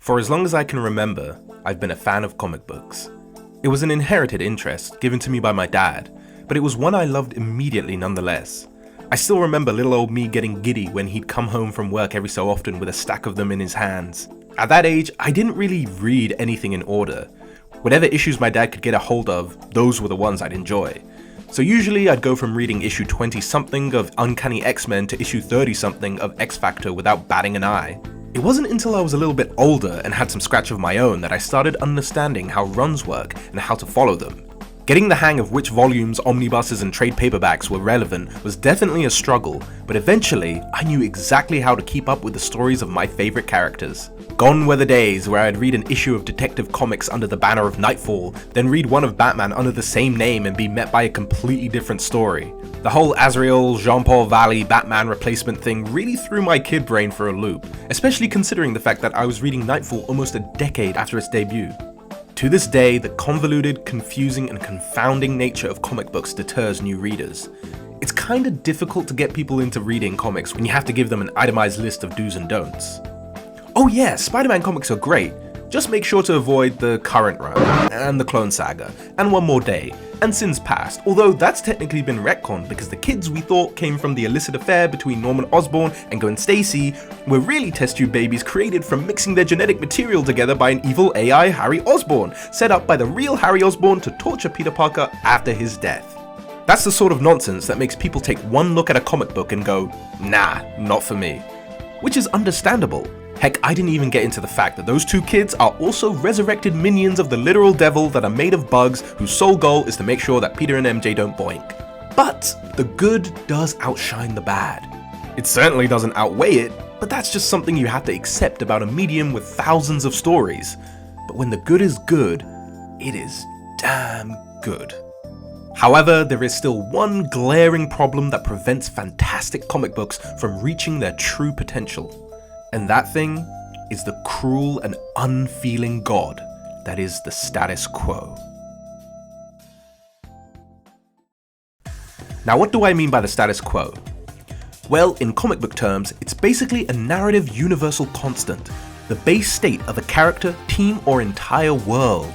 For as long as I can remember, I've been a fan of comic books. It was an inherited interest given to me by my dad, but it was one I loved immediately nonetheless. I still remember little old me getting giddy when he'd come home from work every so often with a stack of them in his hands. At that age, I didn't really read anything in order. Whatever issues my dad could get a hold of, those were the ones I'd enjoy. So usually I'd go from reading issue 20-something of Uncanny X-Men to issue 30-something of X-Factor without batting an eye. It wasn't until I was a little bit older and had some scratch of my own that I started understanding how runs work and how to follow them. Getting the hang of which volumes, omnibuses and trade paperbacks were relevant was definitely a struggle, but eventually I knew exactly how to keep up with the stories of my favorite characters. Gone were the days where I'd read an issue of Detective Comics under the banner of Nightfall, then read one of Batman under the same name and be met by a completely different story. The whole Azrael, Jean-Paul Valley, Batman replacement thing really threw my kid brain for a loop, especially considering the fact that I was reading Nightfall almost a decade after its debut. To this day, the convoluted, confusing and confounding nature of comic books deters new readers. It's kinda difficult to get people into reading comics when you have to give them an itemized list of do's and don'ts. Oh yeah, Spider-Man comics are great. Just make sure to avoid the current run, and the Clone Saga, and One More Day, and Sins Past, although that's technically been retconned because the kids we thought came from the illicit affair between Norman Osborn and Gwen Stacy were really test tube babies created from mixing their genetic material together by an evil AI Harry Osborn, set up by the real Harry Osborn to torture Peter Parker after his death. That's the sort of nonsense that makes people take one look at a comic book and go, nah, not for me. Which is understandable. Heck, I didn't even get into the fact that those two kids are also resurrected minions of the literal devil that are made of bugs whose sole goal is to make sure that Peter and MJ don't boink. But the good does outshine the bad. It certainly doesn't outweigh it, but that's just something you have to accept about a medium with thousands of stories. But when the good is good, it is damn good. However, there is still one glaring problem that prevents fantastic comic books from reaching their true potential. And that thing is the cruel and unfeeling god that is the status quo. Now, what do I mean by the status quo? Well, in comic book terms, it's basically a narrative universal constant, the base state of a character, team, or entire world.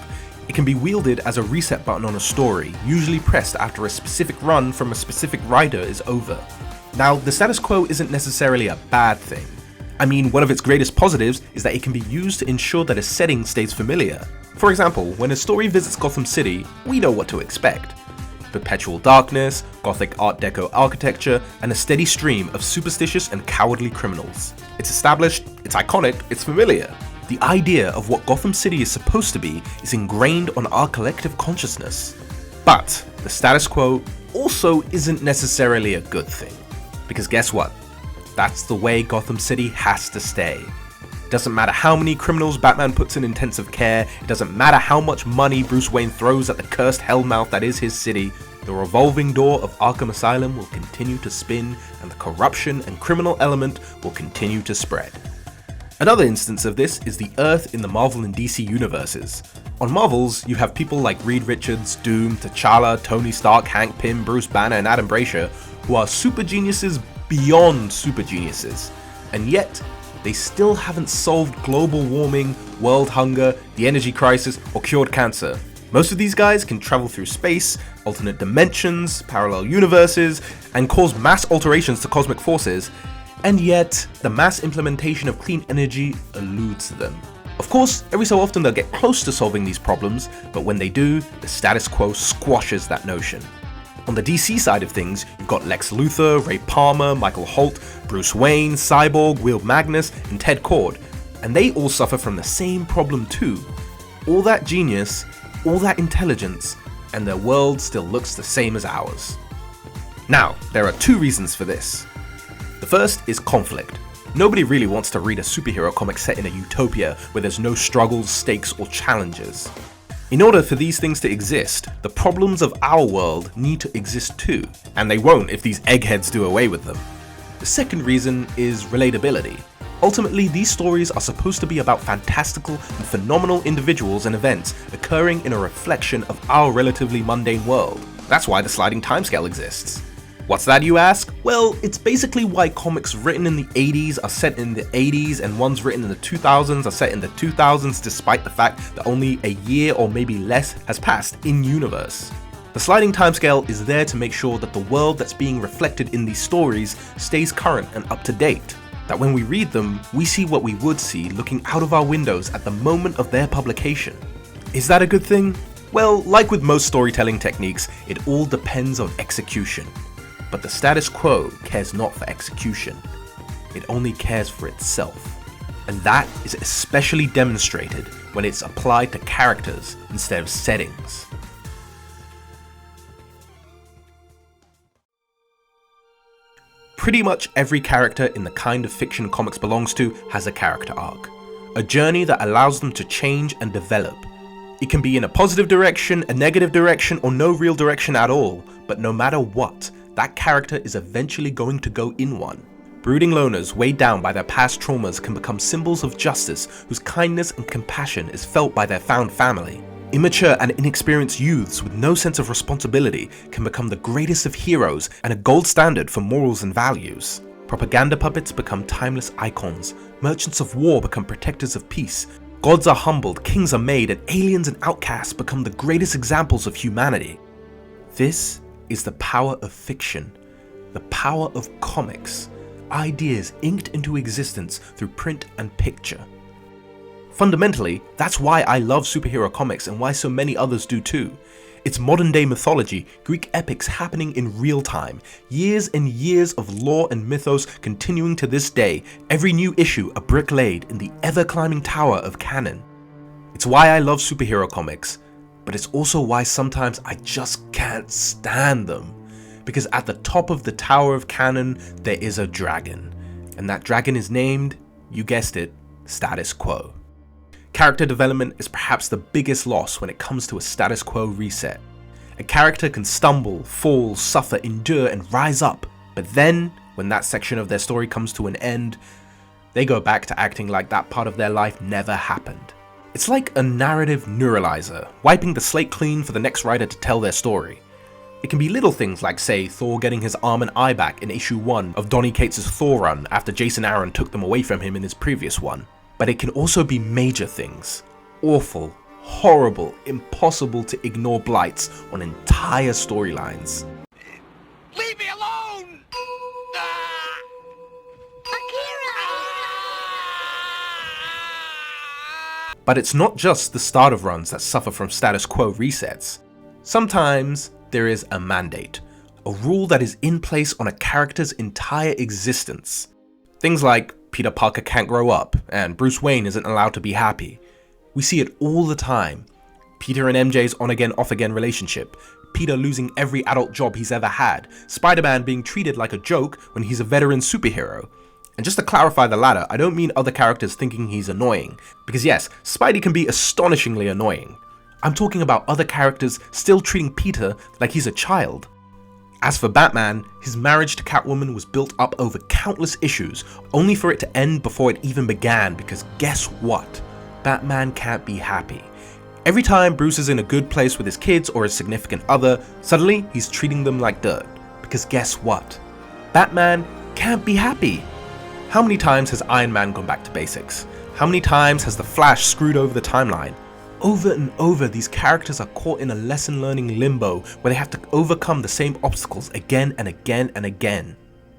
It can be wielded as a reset button on a story, usually pressed after a specific run from a specific writer is over. Now, the status quo isn't necessarily a bad thing. I mean, one of its greatest positives is that it can be used to ensure that a setting stays familiar. For example, when a story visits Gotham City, we know what to expect. Perpetual darkness, gothic art deco architecture, and a steady stream of superstitious and cowardly criminals. It's established, it's iconic, it's familiar. The idea of what Gotham City is supposed to be is ingrained on our collective consciousness. But the status quo also isn't necessarily a good thing. Because guess what? That's the way Gotham City has to stay. It doesn't matter how many criminals Batman puts in intensive care, it doesn't matter how much money Bruce Wayne throws at the cursed hellmouth that is his city, the revolving door of Arkham Asylum will continue to spin and the corruption and criminal element will continue to spread. Another instance of this is the Earth in the Marvel and DC universes. On Marvel's, you have people like Reed Richards, Doom, T'Challa, Tony Stark, Hank Pym, Bruce Banner, and Adam Brasher, who are super geniuses beyond super geniuses, and yet they still haven't solved global warming, world hunger, the energy crisis, or cured cancer. Most of these guys can travel through space, alternate dimensions, parallel universes, and cause mass alterations to cosmic forces, and yet the mass implementation of clean energy eludes them. Of course, every so often they'll get close to solving these problems, but when they do, the status quo squashes that notion. On the DC side of things, you've got Lex Luthor, Ray Palmer, Michael Holt, Bruce Wayne, Cyborg, Will Magnus, and Ted Kord, and they all suffer from the same problem too. All that genius, all that intelligence, and their world still looks the same as ours. Now, there are two reasons for this. The first is conflict. Nobody really wants to read a superhero comic set in a utopia where there's no struggles, stakes, or challenges. In order for these things to exist, the problems of our world need to exist too, and they won't if these eggheads do away with them. The second reason is relatability. Ultimately, these stories are supposed to be about fantastical and phenomenal individuals and events occurring in a reflection of our relatively mundane world. That's why the sliding timescale exists. What's that, you ask? Well, it's basically why comics written in the 80s are set in the 80s and ones written in the 2000s are set in the 2000s, despite the fact that only a year or maybe less has passed in-universe. The sliding timescale is there to make sure that the world that's being reflected in these stories stays current and up to date. That when we read them, we see what we would see looking out of our windows at the moment of their publication. Is that a good thing? Well, like with most storytelling techniques, it all depends on execution. But the status quo cares not for execution. It only cares for itself. And that is especially demonstrated when it's applied to characters instead of settings. Pretty much every character in the kind of fiction comics belongs to has a character arc. A journey that allows them to change and develop. It can be in a positive direction, a negative direction, or no real direction at all, but no matter what, that character is eventually going to go in one. Brooding loners weighed down by their past traumas can become symbols of justice whose kindness and compassion is felt by their found family. Immature and inexperienced youths with no sense of responsibility can become the greatest of heroes and a gold standard for morals and values. Propaganda puppets become timeless icons, merchants of war become protectors of peace, gods are humbled, kings are made, and aliens and outcasts become the greatest examples of humanity. This is the power of fiction, the power of comics, ideas inked into existence through print and picture. Fundamentally, that's why I love superhero comics and why so many others do too. It's modern day mythology, Greek epics happening in real time, years and years of lore and mythos continuing to this day, every new issue a brick laid in the ever-climbing tower of canon. It's why I love superhero comics, but it's also why sometimes I just can't stand them. Because at the top of the tower of canon, there is a dragon. And that dragon is named, you guessed it, Status Quo. Character development is perhaps the biggest loss when it comes to a status quo reset. A character can stumble, fall, suffer, endure, and rise up, but then, when that section of their story comes to an end, they go back to acting like that part of their life never happened. It's like a narrative neuralizer, wiping the slate clean for the next writer to tell their story. It can be little things like, say, Thor getting his arm and eye back in issue 1 of Donny Cates' Thor run after Jason Aaron took them away from him in his previous one. But it can also be major things. Awful, horrible, impossible to ignore blights on entire storylines. Leave me alone! But it's not just the start of runs that suffer from status quo resets. Sometimes there is a mandate, a rule that is in place on a character's entire existence. Things like Peter Parker can't grow up, and Bruce Wayne isn't allowed to be happy. We see it all the time. Peter and MJ's on-again, off-again relationship, Peter losing every adult job he's ever had, Spider-Man being treated like a joke when he's a veteran superhero. And just to clarify the latter, I don't mean other characters thinking he's annoying, because yes, Spidey can be astonishingly annoying. I'm talking about other characters still treating Peter like he's a child. As for Batman, his marriage to Catwoman was built up over countless issues, only for it to end before it even began, because guess what? Batman can't be happy. Every time Bruce is in a good place with his kids or his significant other, suddenly he's treating them like dirt. Because guess what? Batman can't be happy. How many times has Iron Man gone back to basics? How many times has the Flash screwed over the timeline? Over and over, these characters are caught in a lesson-learning limbo where they have to overcome the same obstacles again and again and again.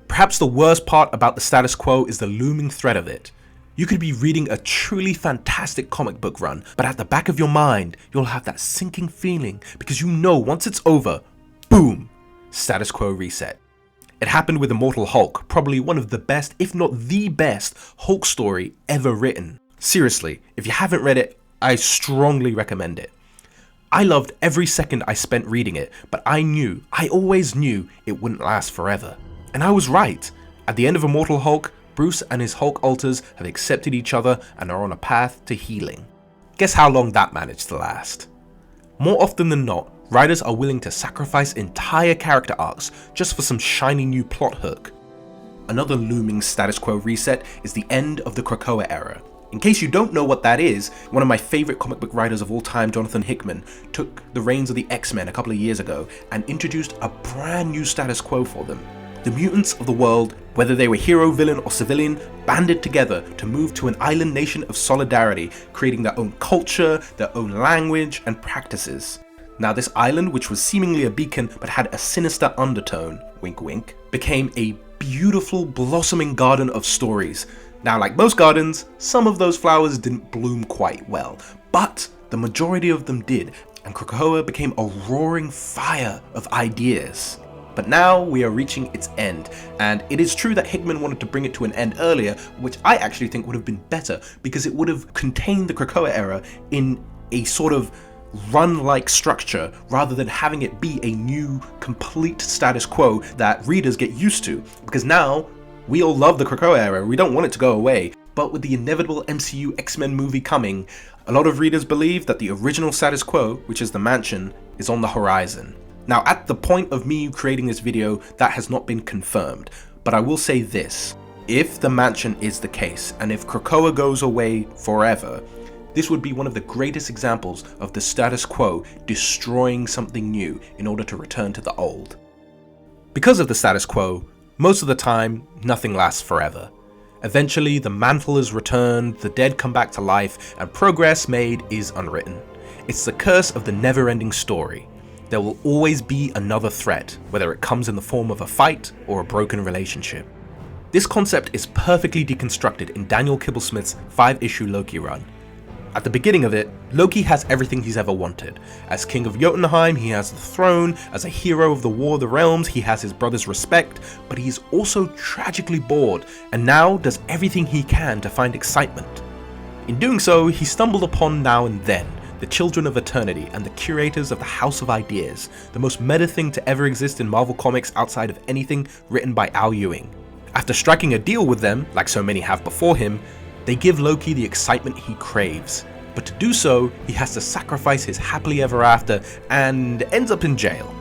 Perhaps the worst part about the status quo is the looming threat of it. You could be reading a truly fantastic comic book run, but at the back of your mind, you'll have that sinking feeling because you know once it's over, boom, status quo reset. It happened with Immortal Hulk, probably one of the best, if not the best, Hulk story ever written. Seriously, if you haven't read it, I strongly recommend it. I loved every second I spent reading it, but I always knew it wouldn't last forever. And I was right. At the end of Immortal Hulk, Bruce and his Hulk alters have accepted each other and are on a path to healing. Guess how long that managed to last? More often than not, writers are willing to sacrifice entire character arcs just for some shiny new plot hook. Another looming status quo reset is the end of the Krakoa era. In case you don't know what that is, one of my favorite comic book writers of all time, Jonathan Hickman, took the reins of the X-Men a couple of years ago and introduced a brand new status quo for them. The mutants of the world, whether they were hero, villain, or civilian, banded together to move to an island nation of solidarity, creating their own culture, their own language, and practices. Now this island, which was seemingly a beacon but had a sinister undertone, wink wink, became a beautiful blossoming garden of stories. Now, like most gardens, some of those flowers didn't bloom quite well, but the majority of them did, and Krakoa became a roaring fire of ideas. But now we are reaching its end, and it is true that Hickman wanted to bring it to an end earlier, which I actually think would have been better, because it would have contained the Krakoa era in a sort of run-like structure, rather than having it be a new, complete status quo that readers get used to, because now we all love the Krakoa era, we don't want it to go away, but with the inevitable MCU X-Men movie coming, a lot of readers believe that the original status quo, which is the mansion, is on the horizon. Now at the point of me creating this video, that has not been confirmed, but I will say this: if the mansion is the case, and if Krakoa goes away forever, this would be one of the greatest examples of the status quo destroying something new in order to return to the old. Because of the status quo, most of the time, nothing lasts forever. Eventually, the mantle is returned, the dead come back to life, and progress made is unwritten. It's the curse of the never-ending story. There will always be another threat, whether it comes in the form of a fight or a broken relationship. This concept is perfectly deconstructed in Daniel Kibblesmith's 5-issue Loki run. At the beginning of it, Loki has everything he's ever wanted. As king of Jotunheim, he has the throne. As a hero of the War of the Realms, he has his brother's respect, but he's also tragically bored, and now does everything he can to find excitement. In doing so, he stumbled upon Now and Then, the Children of Eternity, and the curators of the House of Ideas, the most meta thing to ever exist in Marvel Comics outside of anything written by Al Ewing. After striking a deal with them, like so many have before him, they give Loki the excitement he craves, but to do so, he has to sacrifice his happily ever after and ends up in jail.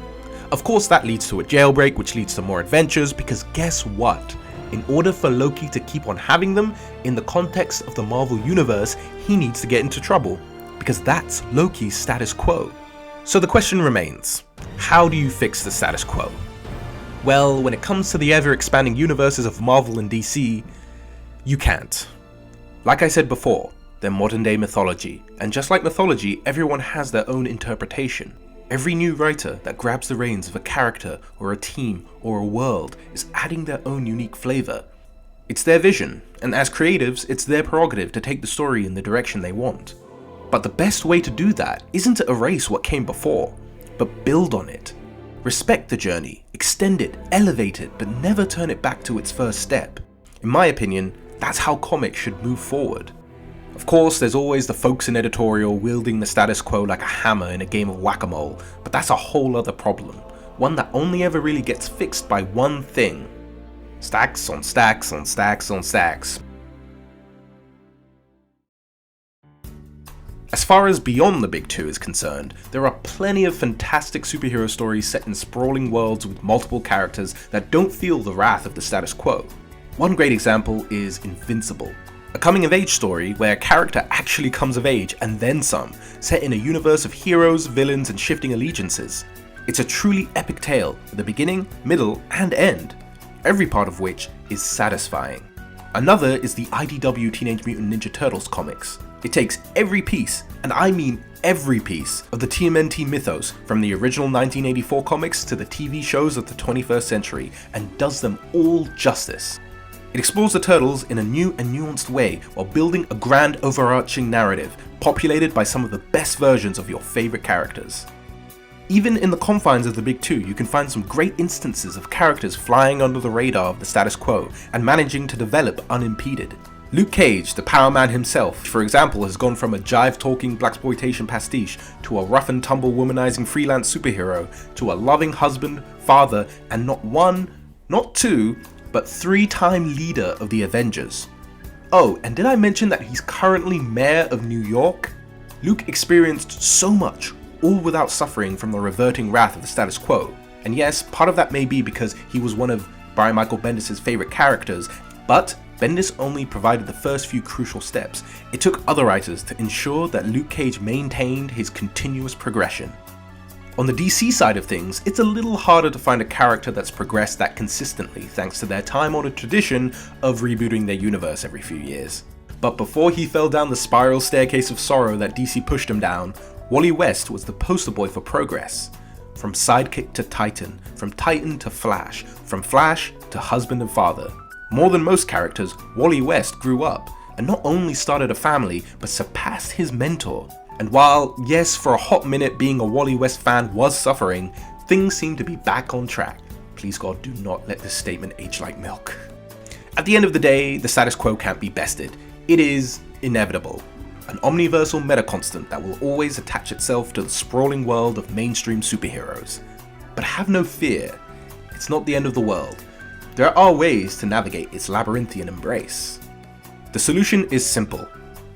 Of course, that leads to a jailbreak, which leads to more adventures, because guess what? In order for Loki to keep on having them, in the context of the Marvel Universe, he needs to get into trouble, because that's Loki's status quo. So the question remains, how do you fix the status quo? Well, when it comes to the ever-expanding universes of Marvel and DC, you can't. Like I said before, they're modern day mythology, and just like mythology, everyone has their own interpretation. Every new writer that grabs the reins of a character or a team or a world is adding their own unique flavor. It's their vision, and as creatives, it's their prerogative to take the story in the direction they want. But the best way to do that isn't to erase what came before, but build on it. Respect the journey, extend it, elevate it, but never turn it back to its first step. In my opinion, that's how comics should move forward. Of course, there's always the folks in editorial wielding the status quo like a hammer in a game of whack-a-mole, but that's a whole other problem, one that only ever really gets fixed by one thing: stacks on stacks on stacks on stacks. As far as beyond the big two is concerned, there are plenty of fantastic superhero stories set in sprawling worlds with multiple characters that don't feel the wrath of the status quo. One great example is Invincible, a coming-of-age story where a character actually comes of age and then some, set in a universe of heroes, villains, and shifting allegiances. It's a truly epic tale with a beginning, middle, and end, every part of which is satisfying. Another is the IDW Teenage Mutant Ninja Turtles comics. It takes every piece, and I mean every piece, of the TMNT mythos from the original 1984 comics to the TV shows of the 21st century and does them all justice. It explores the Turtles in a new and nuanced way while building a grand overarching narrative populated by some of the best versions of your favorite characters. Even in the confines of the big two, you can find some great instances of characters flying under the radar of the status quo and managing to develop unimpeded. Luke Cage, the Power Man himself, for example, has gone from a jive-talking blaxploitation pastiche to a rough-and-tumble womanizing freelance superhero to a loving husband, father, and not one, not two, but 3-time leader of the Avengers. Oh, and did I mention that he's currently mayor of New York? Luke experienced so much, all without suffering from the reverting wrath of the status quo. And yes, part of that may be because he was one of Brian Michael Bendis' favorite characters, but Bendis only provided the first few crucial steps. It took other writers to ensure that Luke Cage maintained his continuous progression. On the DC side of things, it's a little harder to find a character that's progressed that consistently thanks to their time-honored tradition of rebooting their universe every few years. But before he fell down the spiral staircase of sorrow that DC pushed him down, Wally West was the poster boy for progress. From sidekick to Titan, from Titan to Flash, from Flash to husband and father. More than most characters, Wally West grew up, and not only started a family, but surpassed his mentor. And while, yes, for a hot minute being a Wally West fan was suffering, things seem to be back on track. Please God, do not let this statement age like milk. At the end of the day, the status quo can't be bested. It is inevitable. An omniversal meta-constant that will always attach itself to the sprawling world of mainstream superheroes. But have no fear, it's not the end of the world. There are ways to navigate its labyrinthian embrace. The solution is simple.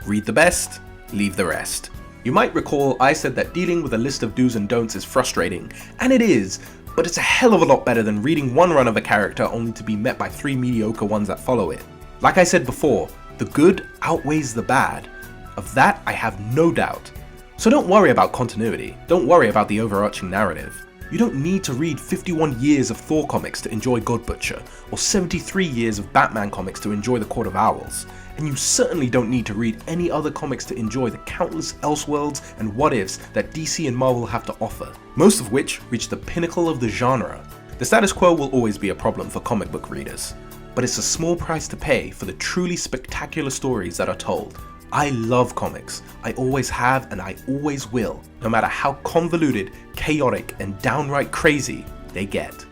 Read the best, leave the rest. You might recall I said that dealing with a list of do's and don'ts is frustrating, and it is, but it's a hell of a lot better than reading one run of a character only to be met by 3 mediocre ones that follow it. Like I said before, the good outweighs the bad. Of that, I have no doubt. So don't worry about continuity, don't worry about the overarching narrative. You don't need to read 51 years of Thor comics to enjoy God Butcher, or 73 years of Batman comics to enjoy the Court of Owls. And you certainly don't need to read any other comics to enjoy the countless Elseworlds and what-ifs that DC and Marvel have to offer, most of which reach the pinnacle of the genre. The status quo will always be a problem for comic book readers, but it's a small price to pay for the truly spectacular stories that are told. I love comics, I always have and I always will, no matter how convoluted, chaotic, and downright crazy they get.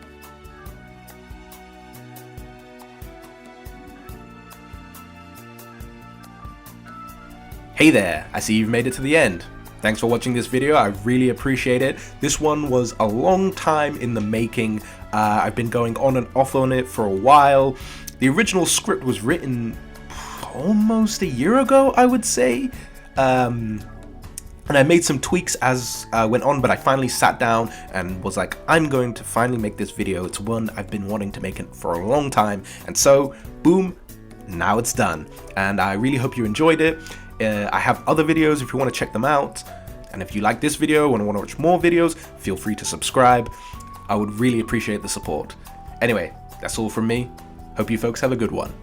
Hey there, I see you've made it to the end. Thanks for watching this video, I really appreciate it. This one was a long time in the making. I've been going on and off on it for a while. The original script was written almost a year ago, I would say. And I made some tweaks as I went on, but I finally sat down and was like, I'm going to finally make this video. It's one I've been wanting to make it for a long time. And so, boom, now it's done. And I really hope you enjoyed it. I have other videos if you want to check them out. And if you like this video and want to watch more videos, feel free to subscribe. I would really appreciate the support. Anyway, that's all from me. Hope you folks have a good one.